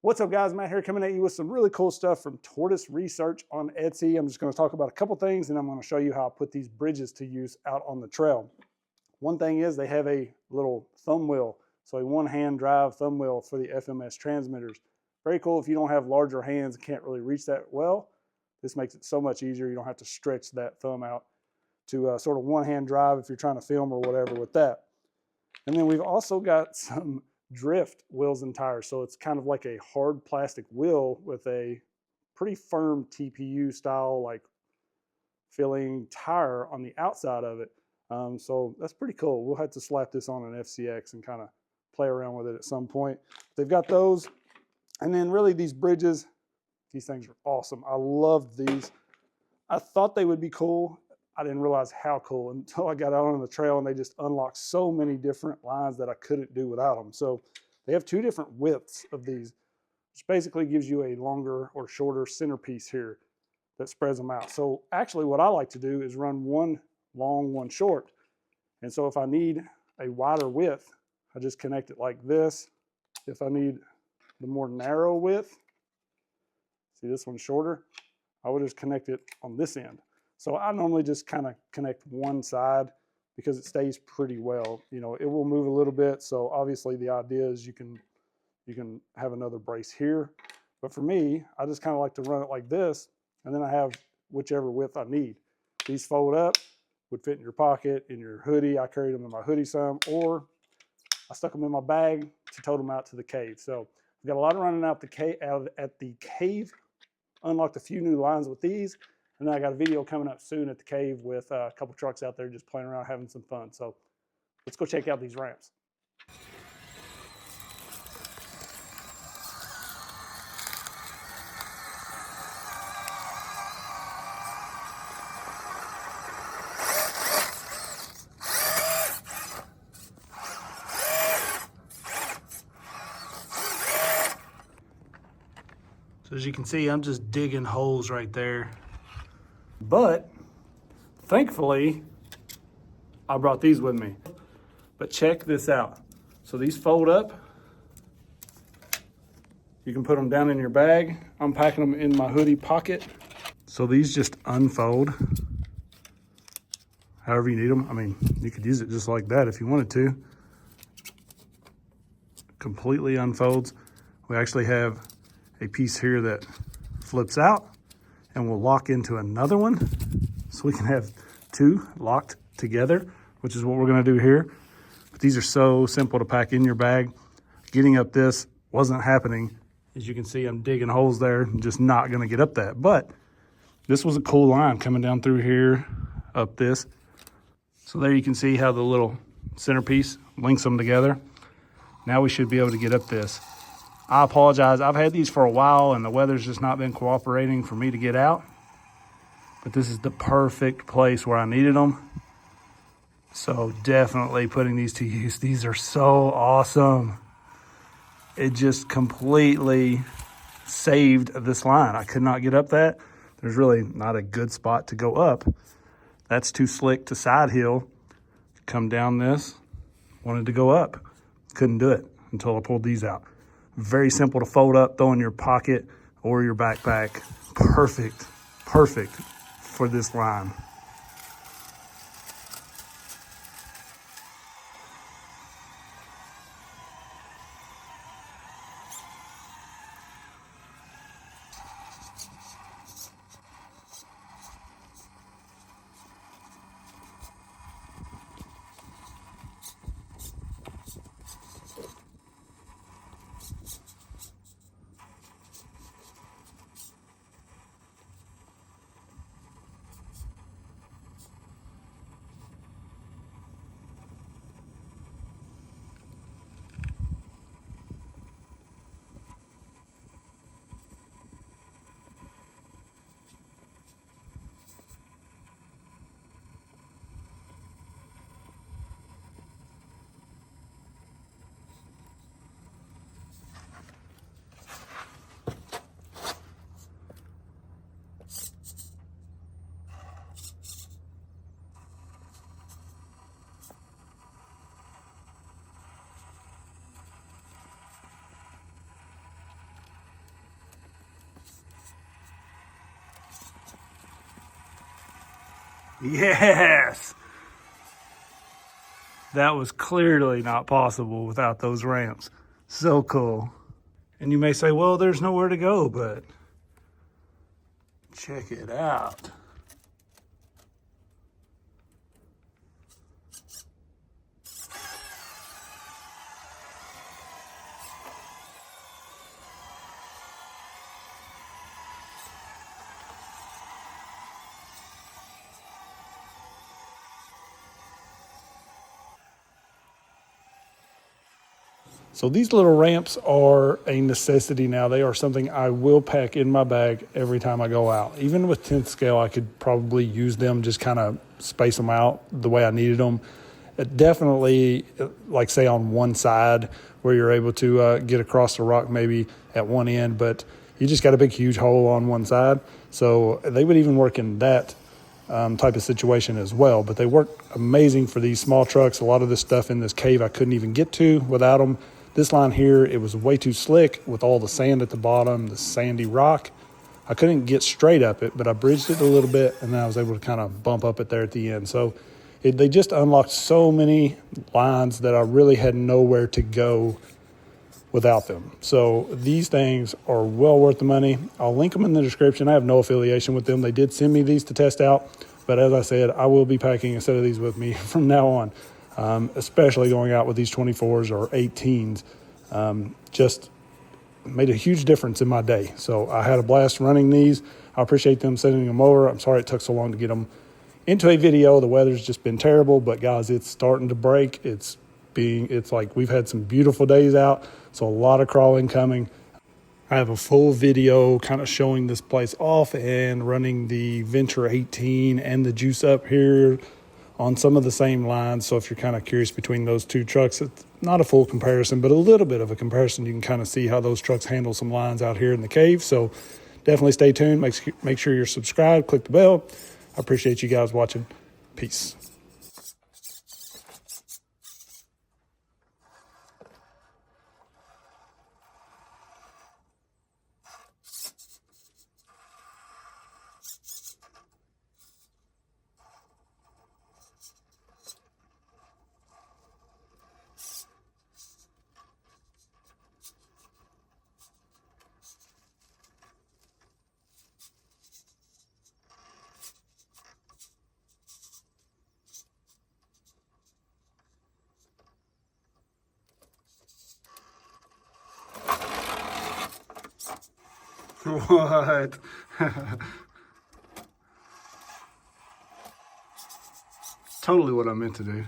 What's up, guys? Matt here, coming at you with some really cool stuff from Tortoise Research on Etsy. I'm just going to talk about a couple things, and I'm going to show you how I put these bridges to use out on the trail. One thing is they have a little thumb wheel, so a one-hand drive thumb wheel for the FMS transmitters. Very cool if you don't have larger hands and can't really reach that well. This makes it so much easier. You don't have to stretch that thumb out to sort of one-hand drive if you're trying to film or whatever with that. And then we've also got some drift wheels and tires. So it's kind of like a hard plastic wheel with a pretty firm TPU style, like filling tire on the outside of it. So that's pretty cool. We'll have to slap this on an FCX and kind of play around with it at some point. They've got those. And then really these bridges, these things are awesome. I loved these. I thought they would be cool. I didn't realize how cool until I got out on the trail, and they just unlocked so many different lines that I couldn't do without them. So they have two different widths of these, which basically gives you a longer or shorter centerpiece here that spreads them out. So actually what I like to do is run one long, one short. And so if I need a wider width, I just connect it like this. If I need the more narrow width, see this one's shorter, I would just connect it on this end. So I normally just kind of connect one side because it stays pretty well. You know, it will move a little bit. So obviously the idea is you can have another brace here. But for me, I just kind of like to run it like this, and then I have whichever width I need. These fold up, would fit in your pocket, in your hoodie. I carried them in my hoodie some, or I stuck them in my bag to tote them out to the cave. So we've got a lot of running out at the cave. Unlocked a few new lines with these. And then I got a video coming up soon at the cave with a couple trucks out there just playing around, having some fun. So let's go check out these ramps. So as you can see, I'm just digging holes right there. But thankfully, I brought these with me. But check this out. So these fold up. You can put them down in your bag. I'm packing them in my hoodie pocket. So these just unfold however you need them. I mean, you could use it just like that if you wanted to. Completely unfolds. We actually have a piece here that flips out and will lock into another one. So we can have two locked together, which is what we're gonna do here. But these are so simple to pack in your bag. Getting up this wasn't happening. As you can see, I'm digging holes there. I'm just not gonna get up that. But this was a cool line coming down through here, up this. So there you can see how the little centerpiece links them together. Now we should be able to get up this. I apologize, I've had these for a while and the weather's just not been cooperating for me to get out. But this is the perfect place where I needed them. So definitely putting these to use. These are so awesome. It just completely saved this line. I could not get up that. There's really not a good spot to go up. That's too slick to side hill. Come down this, wanted to go up. Couldn't do it until I pulled these out. Very simple to fold up, throw in your pocket or your backpack. Perfect, perfect for this line. Yes! That was clearly not possible without those ramps. So cool. And you may say, well, there's nowhere to go, but check it out. So these little ramps are a necessity now. They are something I will pack in my bag every time I go out. Even with 10th scale, I could probably use them, just kind of space them out the way I needed them. Definitely, like say on one side where you're able to get across the rock maybe at one end, but you just got a big, huge hole on one side. So they would even work in that type of situation as well. But they work amazing for these small trucks. A lot of this stuff in this cave I couldn't even get to without them. This line here, it was way too slick with all the sand at the bottom, the sandy rock. I couldn't get straight up it, but I bridged it a little bit, and then I was able to kind of bump up it there at the end. So they just unlocked so many lines that I really had nowhere to go without them. So these things are well worth the money. I'll link them in the description. I have no affiliation with them. They did send me these to test out, but as I said, I will be packing a set of these with me from now on. Especially going out with these 24s or 18s, just made a huge difference in my day. So I had a blast running these. I appreciate them sending them over. I'm sorry it took so long to get them into a video. The weather's just been terrible, but guys, it's starting to break. It's like we've had some beautiful days out, so a lot of crawling coming. I have a full video kind of showing this place off and running the Venture 18 and the Juice Up here on some of the same lines. So if you're kind of curious between those two trucks, it's not a full comparison, but a little bit of a comparison. You can kind of see how those trucks handle some lines out here in the cave. So definitely stay tuned. Make sure you're subscribed, click the bell. I appreciate you guys watching. Peace. What? Totally what I meant to do.